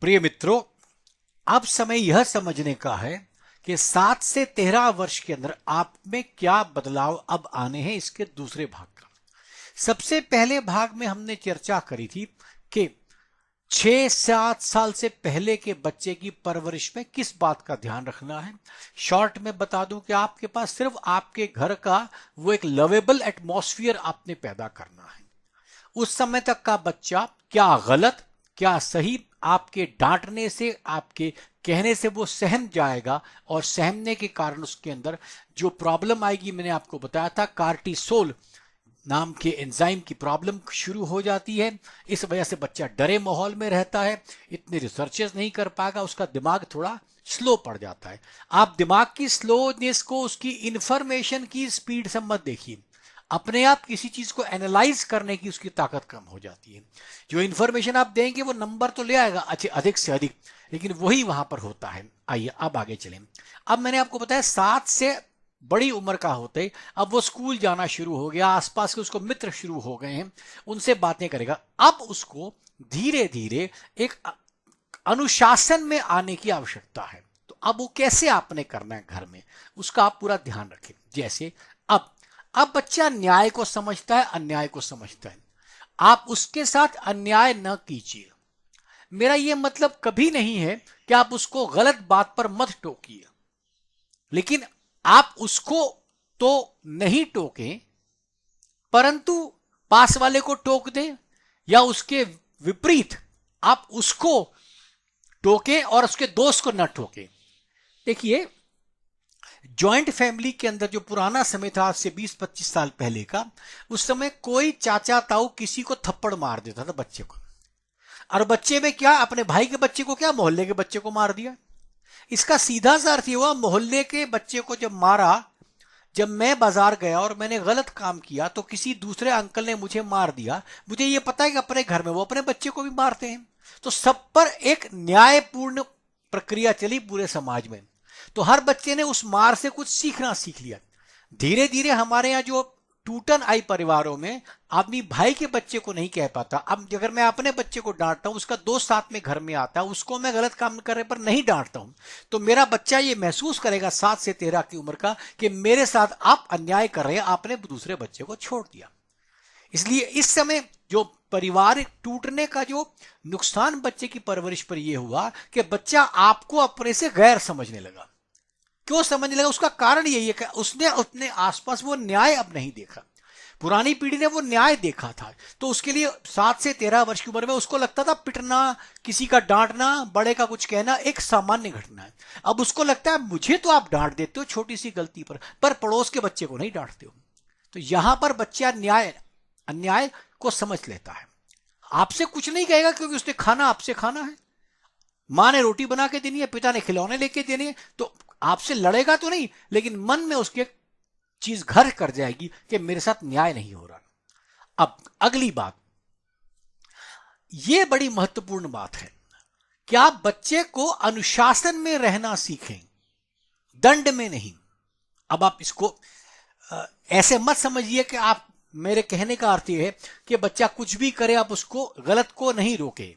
प्रिय मित्रों, अब समय यह समझने का है कि 7 से 13 वर्ष के अंदर आप में क्या बदलाव अब आने हैं। इसके दूसरे भाग का सबसे पहले भाग में हमने चर्चा करी थी कि 6-7 साल से पहले के बच्चे की परवरिश में किस बात का ध्यान रखना है। शॉर्ट में बता दूं कि आपके पास सिर्फ आपके घर का वो एक लवेबल एटमॉस्फेयर आपने पैदा करना है। उस समय तक का बच्चा क्या गलत क्या सही आपके डांटने से, आपके कहने से वो सहम जाएगा, और सहमने के कारण उसके अंदर जो प्रॉब्लम आएगी, मैंने आपको बताया था कार्टिसोल नाम के एंजाइम की प्रॉब्लम शुरू हो जाती है। इस वजह से बच्चा डरे माहौल में रहता है, इतने रिसर्चेस नहीं कर पाएगा, उसका दिमाग थोड़ा स्लो पड़ जाता है। आप दिमाग की स्लोनेस को उसकी इंफॉर्मेशन की स्पीड से मत देखिए, अपने आप किसी चीज को एनालाइज करने की उसकी ताकत कम हो जाती है। जो इंफॉर्मेशन आप देंगे वो नंबर तो ले आएगा अच्छे अधिक से अधिक, लेकिन वही वहां पर होता है। आइए अब आगे चलें। अब मैंने आपको बताया 7 से बड़ी उम्र का होते अब वो स्कूल जाना शुरू हो गया, आसपास के उसको मित्र शुरू हो गए हैं, उनसे बातें करेगा। अब उसको धीरे धीरे एक अनुशासन में आने की आवश्यकता है। तो अब वो कैसे आपने करना है घर में, उसका आप पूरा ध्यान रखें। जैसे अब बच्चा न्याय को समझता है, अन्याय को समझता है। आप उसके साथ अन्याय न कीजिए। मेरा यह मतलब कभी नहीं है कि आप उसको गलत बात पर मत टोकिए, लेकिन आप उसको तो नहीं टोकें, परंतु पास वाले को टोक दें, या उसके विपरीत आप उसको टोकें और उसके दोस्त को न टोकें। देखिए, जॉइंट फैमिली के अंदर जो पुराना समय था, आज से 20-25 साल पहले का, उस समय कोई चाचा ताऊ किसी को थप्पड़ मार देता था बच्चे को, और बच्चे में क्या, अपने भाई के बच्चे को क्या, मोहल्ले के बच्चे को मार दिया। इसका सीधा सा अर्थ हुआ, मोहल्ले के बच्चे को जब मारा, जब मैं बाजार गया और मैंने गलत काम किया तो किसी दूसरे अंकल ने मुझे मार दिया, मुझे यह पता है कि अपने घर में वो अपने बच्चे को भी मारते हैं। तो सब पर एक न्यायपूर्ण प्रक्रिया चली पूरे समाज में। तो हर बच्चे ने उस मार से कुछ सीखना सीख लिया। धीरे धीरे हमारे यहाँ जो टूटन आई परिवारों में, आदमी भाई के बच्चे को नहीं कह पाता। अब अगर मैं अपने बच्चे को डांटता हूं, उसका दोस्त साथ में घर में आता है, उसको मैं गलत काम करने पर नहीं डांटता हूं, तो मेरा बच्चा ये महसूस करेगा 7 से 13 की उम्र का कि मेरे साथ आप अन्याय कर रहे हैं, आपने दूसरे बच्चे को छोड़ दिया। इसलिए इस समय जो परिवार टूटने का जो नुकसान बच्चे की परवरिश पर यह हुआ कि बच्चा आपको अपने से गैर समझने लगा। क्यों समझने लगा? उसका कारण यही है कि उसने अपने आसपास वो न्याय अब नहीं देखा। पुरानी पीढ़ी ने वो न्याय देखा था, तो उसके लिए 7 से 13 वर्ष की उम्र में उसको लगता था पिटना, किसी का डांटना, बड़े का कुछ कहना एक सामान्य घटना है। अब उसको लगता है मुझे तो आप डांट देते हो छोटी सी गलती पर पड़ोस के बच्चे को नहीं डांटते हो। तो यहां पर बच्चा न्याय अन्याय को समझ लेता है। आपसे कुछ नहीं कहेगा क्योंकि उसने खाना आपसे खाना है, मां ने रोटी बना के देनी है, पिता ने खिलौने लेके देने हैं, तो आपसे लड़ेगा तो नहीं, लेकिन मन में उसके चीज घर कर जाएगी कि मेरे साथ न्याय नहीं हो रहा। अब अगली बात, यह बड़ी महत्वपूर्ण बात है कि आप बच्चे को अनुशासन में रहना सीखें, दंड में नहीं। अब आप इसको ऐसे मत समझिए कि आप, मेरे कहने का अर्थ यह है कि बच्चा कुछ भी करे आप उसको गलत को नहीं रोके।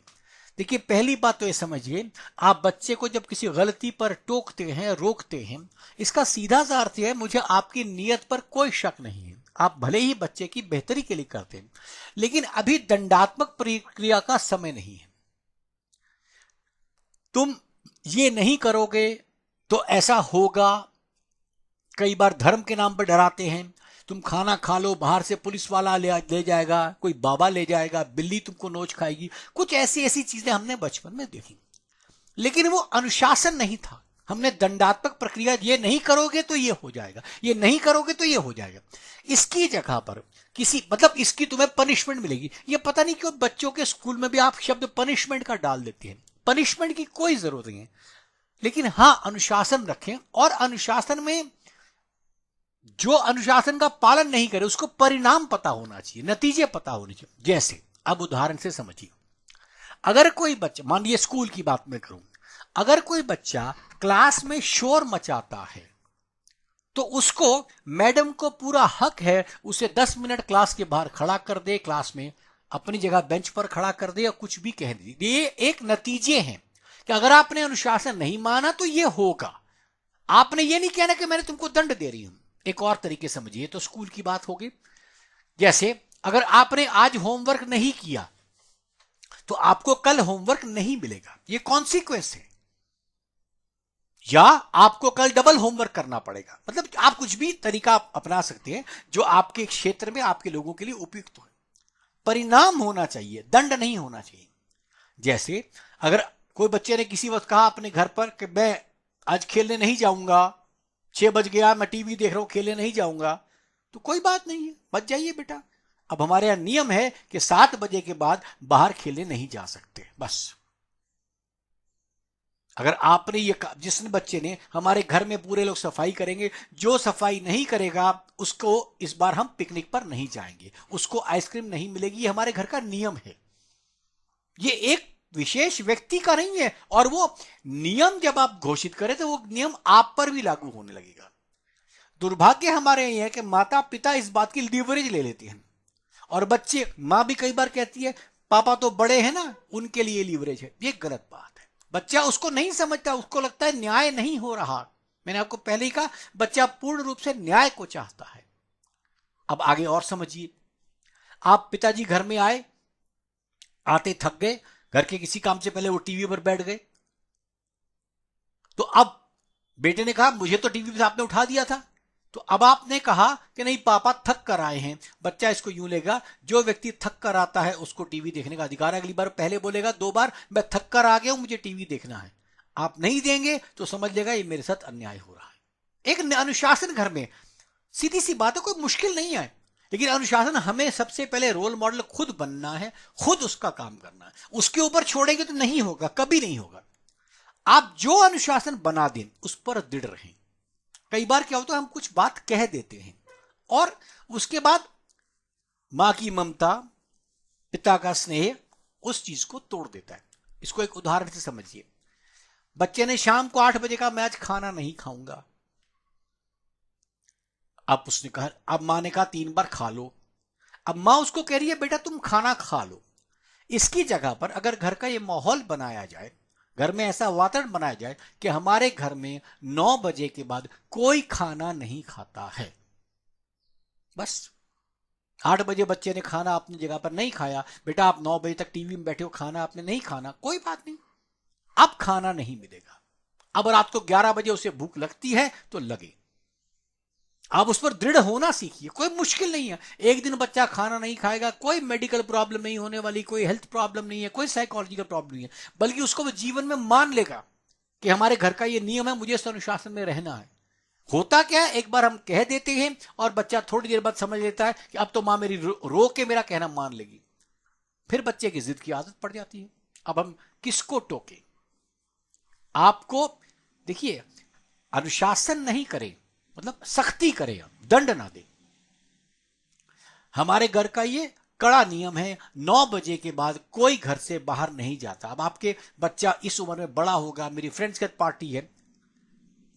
देखिए, पहली बात तो ये समझिए, आप बच्चे को जब किसी गलती पर टोकते हैं, रोकते हैं, इसका सीधा सा अर्थ है मुझे आपकी नीयत पर कोई शक नहीं है, आप भले ही बच्चे की बेहतरी के लिए करते हैं, लेकिन अभी दंडात्मक प्रक्रिया का समय नहीं है। तुम ये नहीं करोगे तो ऐसा होगा। कई बार धर्म के नाम पर डराते हैं, तुम खाना खा लो, बाहर से पुलिस वाला ले जाएगा, कोई बाबा ले जाएगा, बिल्ली तुमको नोच खाएगी, कुछ ऐसी ऐसी चीजें हमने बचपन में देखी। लेकिन वो अनुशासन नहीं था। हमने दंडात्मक प्रक्रिया, ये नहीं करोगे तो ये हो जाएगा, ये नहीं करोगे तो ये हो जाएगा। इसकी जगह पर किसी, मतलब इसकी तुम्हें पनिशमेंट मिलेगी। ये पता नहीं क्यों बच्चों के स्कूल में भी आप शब्द पनिशमेंट का डाल देते हैं। पनिशमेंट की कोई जरूरत नहीं है, लेकिन हां अनुशासन रखें, और अनुशासन में जो अनुशासन का पालन नहीं करे उसको परिणाम पता होना चाहिए, नतीजे पता होने चाहिए। जैसे अब उदाहरण से समझिए, अगर कोई बच्चा, मान लीजिए स्कूल की बात मैं करूं, अगर कोई बच्चा क्लास में शोर मचाता है तो उसको, मैडम को पूरा हक है उसे 10 मिनट क्लास के बाहर खड़ा कर दे, क्लास में अपनी जगह बेंच पर खड़ा कर दे, या कुछ भी कह दे। ये एक नतीजे हैं, कि अगर आपने अनुशासन नहीं माना तो ये होगा। आपने ये नहीं कहना कि मैंने तुमको दंड दे रही हूं। एक और तरीके समझिए तो स्कूल की बात होगी। जैसे अगर आपने आज होमवर्क नहीं किया तो आपको कल होमवर्क नहीं मिलेगा, ये कॉन्सिक्वेंस है। या आपको कल डबल होमवर्क करना पड़ेगा। मतलब आप कुछ भी तरीका अपना सकते हैं जो आपके क्षेत्र में आपके लोगों के लिए उपयुक्त हो। परिणाम होना चाहिए, दंड नहीं होना चाहिए। जैसे अगर कोई बच्चे ने किसी वक्त कहा अपने घर पर कि मैं आज खेलने नहीं जाऊंगा, 6 बज गया, मैं टीवी देख रहा हूं, खेलने नहीं जाऊंगा, तो कोई बात नहीं है, मत जाइए बेटा। अब हमारे यहां नियम है कि 7 बजे के बाद बाहर खेलने नहीं जा सकते। बस अगर आपने ये जिसने बच्चे ने, हमारे घर में पूरे लोग सफाई करेंगे, जो सफाई नहीं करेगा उसको इस बार हम पिकनिक पर नहीं जाएंगे, उसको आइसक्रीम नहीं मिलेगी, ये हमारे घर का नियम है। ये एक विशेष व्यक्ति का नहीं है। और वो नियम जब आप घोषित करें तो वो नियम आप पर भी लागू होने लगेगा। दुर्भाग्य हमारे ये है कि माता पिता इस बात की लीवरेज ले लेते हैं, और बच्चे, मां भी कई बार कहती है पापा तो बड़े हैं ना, उनके लिए लीवरेज है। ये गलत बात है। बच्चा उसको नहीं समझता, उसको लगता है न्याय नहीं हो रहा। मैंने आपको पहले ही कहा, बच्चा पूर्ण रूप से न्याय को चाहता है। अब आगे और समझिए। आप पिताजी घर में आए, आते थक गए, घर के किसी काम से पहले वो टीवी पर बैठ गए, तो अब बेटे ने कहा मुझे तो टीवी पे आपने उठा दिया था। तो अब आपने कहा कि नहीं पापा थक कर आए हैं। बच्चा इसको यूं लेगा, जो व्यक्ति थक कर आता है उसको टीवी देखने का अधिकार है। अगली बार पहले बोलेगा 2 बार मैं थक कर आ गया हूं, मुझे टीवी देखना है। आप नहीं देंगे तो समझ लेगा ये मेरे साथ अन्याय हो रहा है। एक अनुशासन घर में, सीधी सी बात है, कोई मुश्किल नहीं है। लेकिन अनुशासन हमें सबसे पहले रोल मॉडल खुद बनना है, खुद उसका काम करना है। उसके ऊपर छोड़ेंगे तो नहीं होगा, कभी नहीं होगा। आप जो अनुशासन बना दें उस पर दृढ़ रहें। कई बार क्या होता है, हम कुछ बात कह देते हैं और उसके बाद मां की ममता, पिता का स्नेह उस चीज को तोड़ देता है। इसको एक उदाहरण से समझिए। बच्चे ने शाम को 8 बजे कहा मैं आज खाना नहीं खाऊंगा। अब उसने कहा, अब मां ने कहा 3 बार खा लो। अब मां उसको कह रही है बेटा तुम खाना खा लो। इसकी जगह पर अगर घर का ये माहौल बनाया जाए, घर में ऐसा वातावरण बनाया जाए कि हमारे घर में 9 बजे के बाद कोई खाना नहीं खाता है, बस 8 बजे बच्चे ने खाना अपनी जगह पर नहीं खाया, बेटा आप 9 बजे तक टीवी में बैठे हो, खाना आपने नहीं खाना, कोई बात नहीं, अब खाना नहीं मिलेगा। अब रात को 11 बजे उसे भूख लगती है तो लगे। आप उस पर दृढ़ होना सीखिए, कोई मुश्किल नहीं है। एक दिन बच्चा खाना नहीं खाएगा, कोई मेडिकल प्रॉब्लम नहीं होने वाली, कोई हेल्थ प्रॉब्लम नहीं है, कोई साइकोलॉजिकल प्रॉब्लम नहीं है, बल्कि उसको वो जीवन में मान लेगा कि हमारे घर का ये नियम है, मुझे इस अनुशासन में रहना है। होता क्या है, एक बार हम कह देते हैं और बच्चा थोड़ी देर बाद समझ लेता है कि अब तो मां मेरी रो के मेरा कहना मान लेगी। फिर बच्चे की जिद की आदत पड़ जाती है। अब हम किसको टोके? आपको देखिए, अनुशासन नहीं करें मतलब सख्ती करें, दंड ना दे। हमारे घर का ये कड़ा नियम है, 9 बजे के बाद कोई घर से बाहर नहीं जाता। अब आपके बच्चा इस उम्र में बड़ा होगा, मेरी फ्रेंड्स के पार्टी है,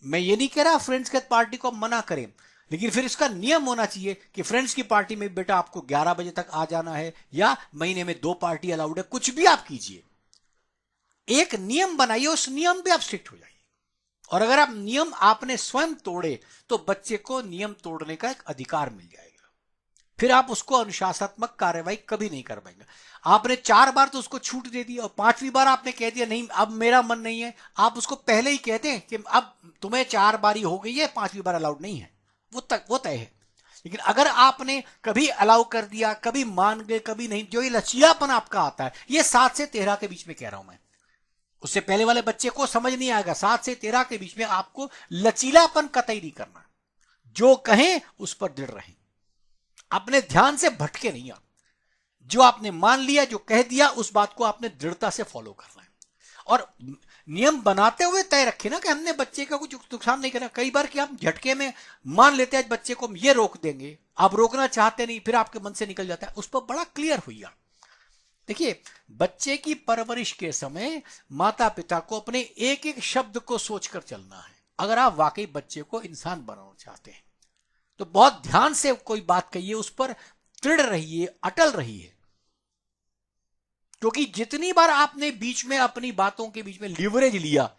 मैं ये नहीं कह रहा फ्रेंड्स के पार्टी को मना करें, लेकिन फिर इसका नियम होना चाहिए कि फ्रेंड्स की पार्टी में बेटा आपको 11 बजे तक आ जाना है, या महीने में 2 पार्टी अलाउड है, कुछ भी आप कीजिए, एक नियम बनाइए, उस नियम पे आप स्ट्रिक्ट हो जाइए। और अगर आप नियम आपने स्वयं तोड़े तो बच्चे को नियम तोड़ने का एक अधिकार मिल जाएगा। फिर आप उसको अनुशासनात्मक कार्यवाही कभी नहीं कर पाएंगे। आपने 4 बार तो उसको छूट दे दी और 5वीं बार आपने कह दिया नहीं अब मेरा मन नहीं है, आप उसको पहले ही कहते हैं कि अब तुम्हें 4 बार ही हो गई है, 5वीं बार अलाउड नहीं है, वो तय है। लेकिन अगर आपने कभी अलाउ कर दिया, कभी मान गए, कभी नहीं, जो ये लचीलापन आपका आता है, ये 7 से 13 के बीच में कह रहा हूं मैं, उससे पहले वाले बच्चे को समझ नहीं आएगा। 7 से 13 के बीच में आपको लचीलापन कतई नहीं करना, जो कहें उस पर दृढ़ रहें, अपने ध्यान से भटके नहीं। आप जो आपने मान लिया, जो कह दिया, उस बात को आपने दृढ़ता से फॉलो करना है। और नियम बनाते हुए तय रखे ना कि हमने बच्चे का कुछ नुकसान नहीं करना। कई बार कि हम झटके में मान लेते हैं बच्चे को हम ये रोक देंगे, आप रोकना चाहते नहीं, फिर आपके मन से निकल जाता है। उस पर बड़ा क्लियर हुई। देखिए, बच्चे की परवरिश के समय माता पिता को अपने एक एक शब्द को सोचकर चलना है। अगर आप वाकई बच्चे को इंसान बनाना चाहते हैं तो बहुत ध्यान से कोई बात कहिए, उस पर दृढ़ रहिए, अटल रहिए। क्योंकि जितनी बार आपने बीच में अपनी बातों के बीच में लिवरेज लिया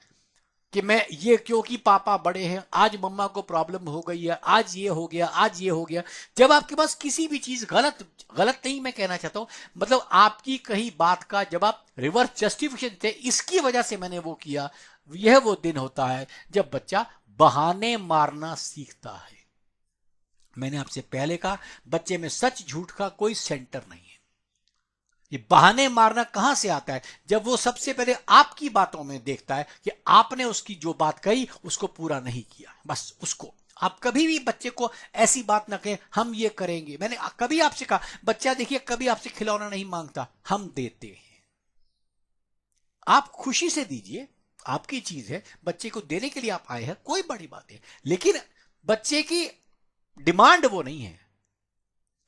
कि मैं ये, क्योंकि पापा बड़े हैं, आज मम्मा को प्रॉब्लम हो गई है, आज ये हो गया, आज ये हो गया। जब आपके पास किसी भी चीज गलत गलत नहीं मैं कहना चाहता हूं, मतलब आपकी कही बात का जब आप रिवर्स जस्टिफिकेशन देते, इसकी वजह से मैंने वो किया, यह वो दिन होता है जब बच्चा बहाने मारना सीखता है। मैंने आपसे पहले कहा, बच्चे में सच झूठ का कोई सेंटर नहीं है। ये बहाने मारना कहां से आता है? जब वो सबसे पहले आपकी बातों में देखता है कि आपने उसकी जो बात कही उसको पूरा नहीं किया। बस उसको आप कभी भी बच्चे को ऐसी बात ना कहें, हम ये करेंगे। मैंने कभी आपसे कहा, बच्चा देखिए कभी आपसे खिलौना नहीं मांगता, हम देते हैं। आप खुशी से दीजिए, आपकी चीज है, बच्चे को देने के लिए आप आए हैं, कोई बड़ी बात है। लेकिन बच्चे की डिमांड वो नहीं है,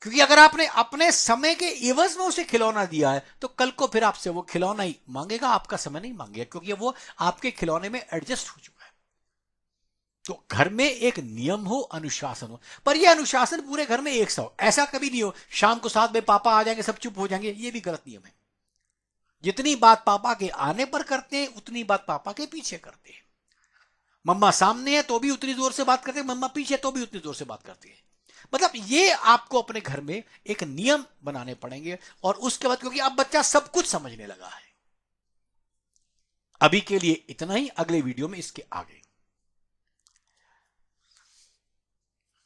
क्योंकि अगर आपने अपने समय के एवज में उसे खिलौना दिया है तो कल को फिर आपसे वो खिलौना ही मांगेगा, आपका समय नहीं मांगेगा, क्योंकि वो आपके खिलौने में एडजस्ट हो चुका है। तो घर में एक नियम हो, अनुशासन हो, पर यह अनुशासन पूरे घर में एक सा हो। ऐसा कभी नहीं हो शाम को 7 बजे पापा आ जाएंगे सब चुप हो जाएंगे, ये भी गलत नियम है। जितनी बात पापा के आने पर करते हैं उतनी बात पापा के पीछे करते हैं। मम्मा सामने है तो भी उतनी जोर से बात करते हैं, मम्मा पीछे तो भी उतनी जोर से बात करती है। मतलब ये आपको अपने घर में एक नियम बनाने पड़ेंगे। और उसके बाद, क्योंकि अब बच्चा सब कुछ समझने लगा है। अभी के लिए इतना ही, अगले वीडियो में इसके आगे।